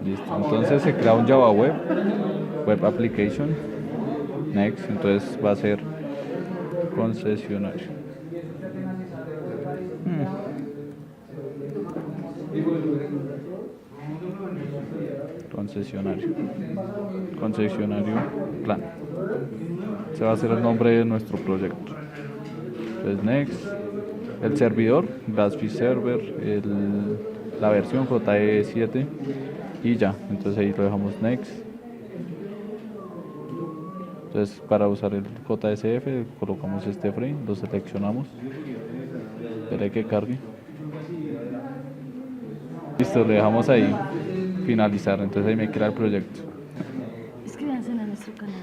Listo. Entonces se crea un Java Web, Web Application, Next. Entonces va a ser concesionario. Concesionario. Concesionario plan. Ese va a ser el nombre de nuestro proyecto. Entonces Next. El servidor, Gatsby Server, la versión JE7 y ya. Entonces ahí lo dejamos Next. Entonces para usar el JSF colocamos este frame, lo seleccionamos. Espera que cargue. Listo, le dejamos ahí finalizar. Entonces ahí me crea el proyecto. Inscríbanse a nuestro canal.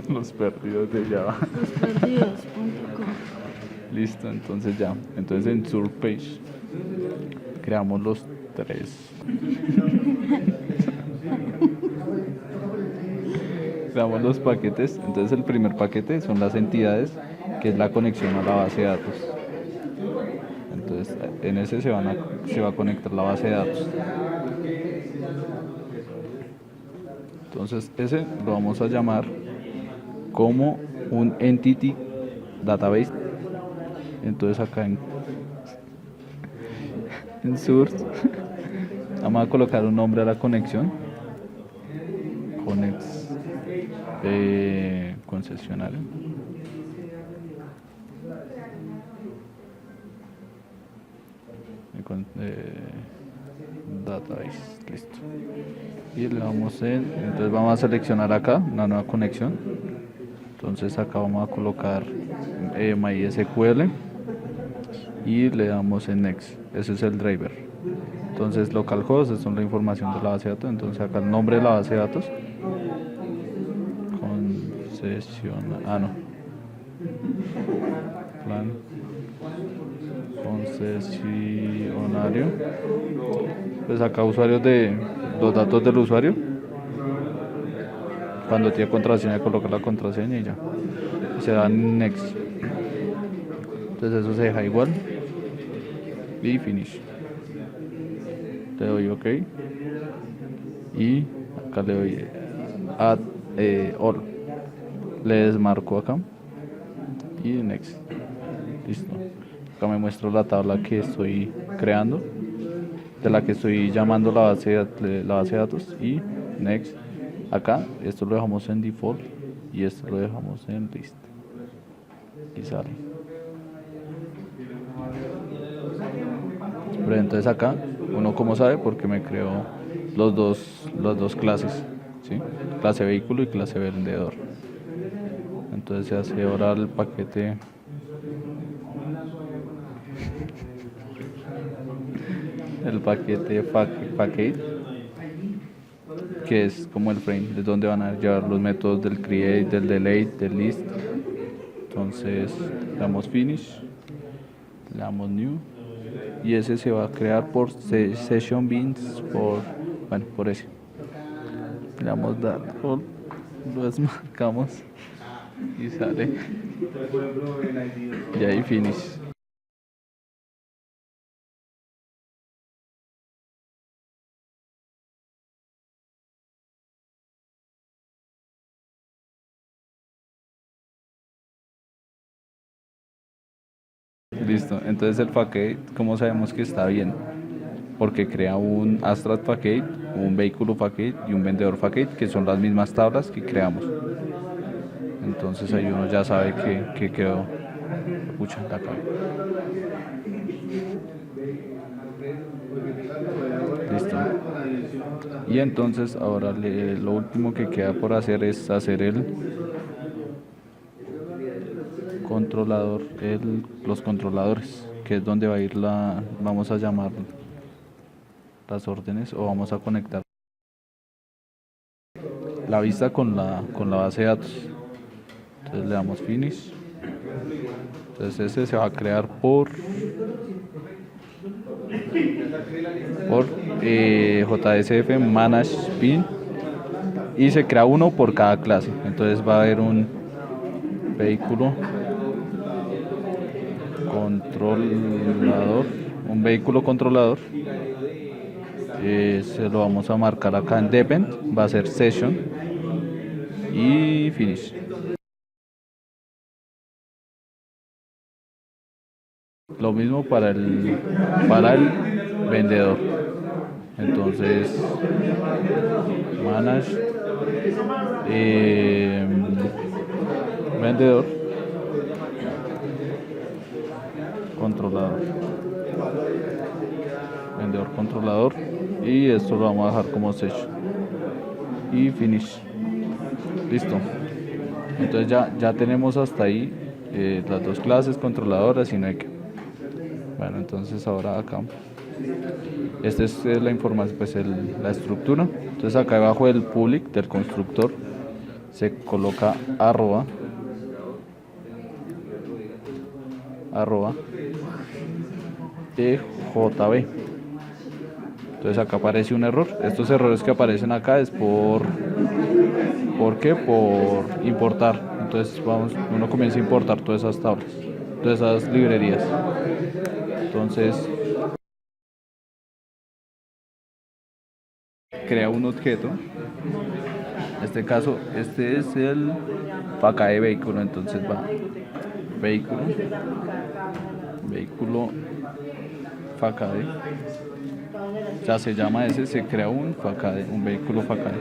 Los perdidos de Java. Losperdidos.com. Listo, entonces ya. Entonces en Source Page creamos los tres. Creamos los paquetes. Entonces el primer paquete son las entidades, que es la conexión a la base de datos. Entonces en ese se va a conectar la base de datos. Entonces ese lo vamos a llamar como un entity database. Entonces acá en source vamos a colocar un nombre a la conexión. Concesionario. Database, listo. Y le damos entonces vamos a seleccionar acá una nueva conexión. Entonces acá vamos a colocar MySQL y le damos en Next. Ese es el driver. Entonces localhost, esa es la información de la base de datos. Entonces acá el nombre de la base de datos. No. Plan concesionario. Pues acá usuarios de los datos del usuario. Cuando tiene contraseña, coloca la contraseña y ya. Se da next. Entonces eso se deja igual. Y finish. Le doy OK. Y acá le doy add all. Le desmarco acá. Y next. Listo. Acá me muestro la tabla que estoy creando, de la que estoy llamando la base de datos. Y next. Acá esto lo dejamos en default y esto lo dejamos en list. Y sale. Pero entonces acá uno como sabe porque me creó las dos clases, ¿sí? Clase vehículo y clase vendedor. Entonces se hace ahora el paquete package, que es como el frame, es donde van a llevar los métodos del create, del delete, del list. Entonces le damos finish, le damos new y ese se va a crear por session beans, por ese. Le damos dar, lo desmarcamos y sale. Y ahí finish. Listo, entonces el paquete, ¿cómo sabemos que está bien? Porque crea un abstract package, un vehículo package y un vendedor package, que son las mismas tablas que creamos. Entonces ahí uno ya sabe que quedó. Pucha, la cago. Listo. Y entonces ahora lo último que queda por hacer es hacer el controlador, los controladores, que es donde va a ir vamos a llamar las órdenes o vamos a conectar la vista con la base de datos. Entonces le damos finish. Entonces ese se va a crear por JSF manage pin y se crea uno por cada clase. Entonces va a haber un vehículo controlador, se lo vamos a marcar acá en depend, va a ser session y finish. Lo mismo para el vendedor. Entonces, manage vendedor, controlador, vendedor, controlador, y esto lo vamos a dejar como session y finish. Listo. Entonces ya tenemos hasta ahí las dos clases controladoras y no hay que. Bueno, entonces ahora acá esta es la información, pues la estructura. Entonces acá debajo del public del constructor se coloca arroba EJB. Entonces acá aparece un error. Estos errores que aparecen acá es ¿por qué? Por importar. Entonces uno comienza a importar todas esas tablas, todas esas librerías. Entonces crea un objeto. En este caso, este es el faca de vehículo. Entonces va vehículo facade. Ya se llama ese, se crea un facade, un vehículo facade.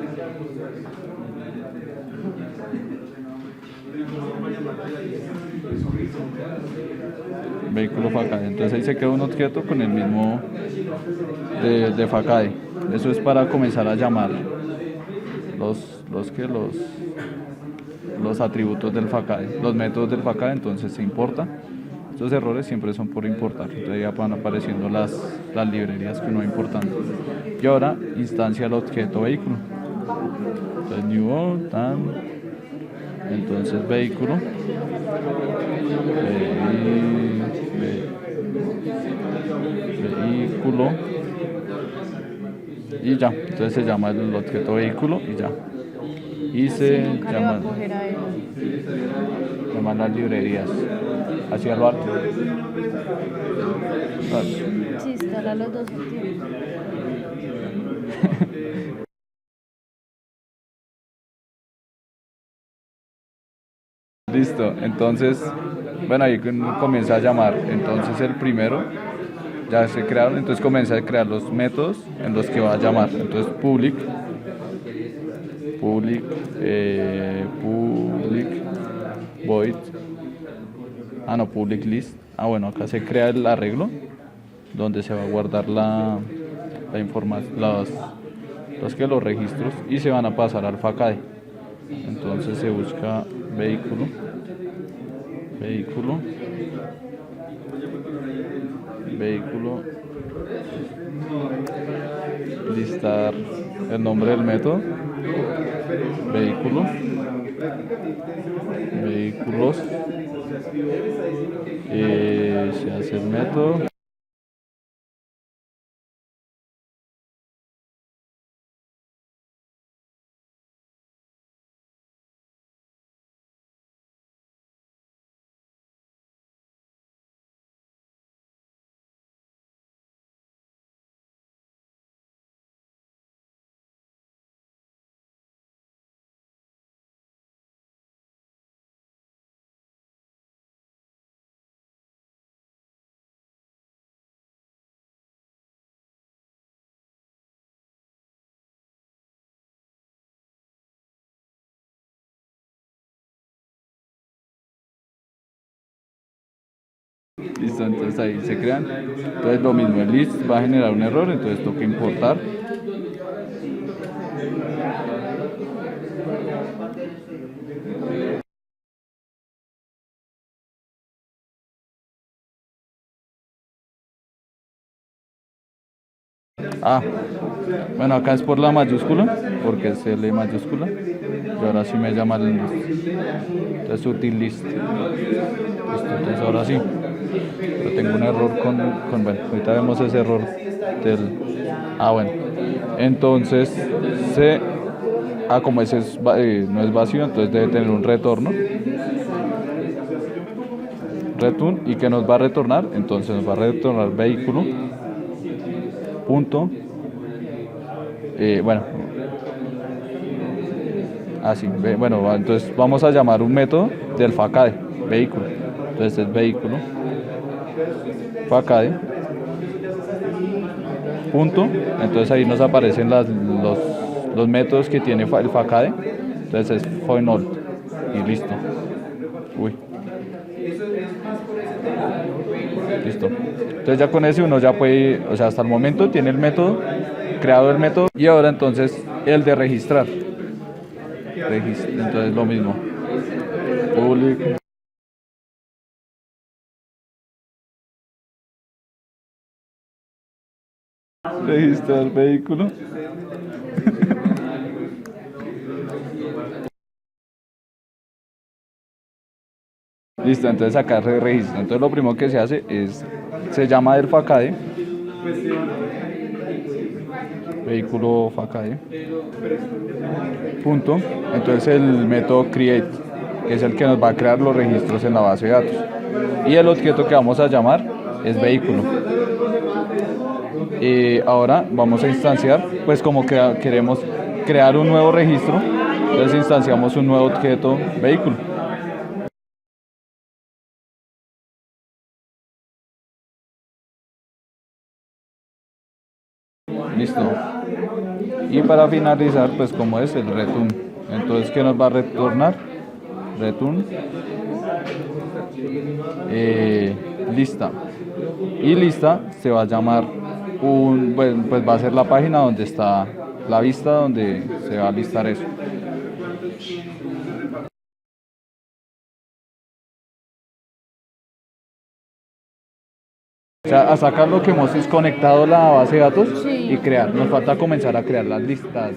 Vehículo facade. Entonces ahí se crea un objeto con el mismo de facade. Eso es para comenzar a llamar los atributos del facade, los métodos del facade. Entonces se importa. Estos errores siempre son por importar. Entonces ya van apareciendo las librerías que uno va importando. Y ahora instancia el objeto vehículo. Entonces new entonces vehículo vehículo y ya. Entonces se llama el objeto vehículo y ya. Y se llaman las librerías hacia lo alto. Sí, instala los dos al tiempo. Listo, entonces, bueno, ahí comienza a llamar. Entonces el primero ya se crearon, entonces comienza a crear los métodos en los que va a llamar. Entonces public void, public list. Bueno, acá se crea el arreglo donde se va a guardar la información, los registros, y se van a pasar al facade. Entonces se busca vehículo, listar el nombre del método, vehículos, se hace el método. Listo, entonces ahí se crean. Entonces lo mismo, el list va a generar un error, entonces toca importar. Bueno, acá es por la mayúscula, porque es L mayúscula. Y ahora sí me llama el list. Entonces util list. Listo, entonces ahora sí. Pero tengo un error bueno, ahorita vemos ese error del. Bueno. Entonces como ese no es vacío, entonces debe tener un retorno. Return, ¿y que nos va a retornar? Entonces nos va a retornar vehículo punto Bueno, así, bueno, entonces vamos a llamar un método del facade, vehículo. Entonces es vehículo, facade, punto. Entonces ahí nos aparecen los métodos que tiene el facade. Entonces es Foinold y listo. Uy, listo. Entonces ya con ese uno ya puede, o sea, hasta el momento tiene el método, creado el método y ahora entonces el de registrar. Entonces lo mismo. Public. Registrar vehículo. Listo, entonces acá se registra. Entonces lo primero que se hace es, se llama del facade, vehículo facade, punto. Entonces el método create, que es el que nos va a crear los registros en la base de datos. Y el objeto que vamos a llamar es vehículo. Ahora vamos a instanciar, pues como queremos crear un nuevo registro, entonces instanciamos un nuevo objeto vehículo. Listo. Y para finalizar, pues como es el return. Entonces, ¿qué nos va a retornar? Return. Lista. Y lista se va a llamar pues va a ser la página donde está la vista donde se va a listar eso. O sea, a sacar lo que hemos desconectado la base de datos Sí. y crear. Nos falta comenzar a crear las listas.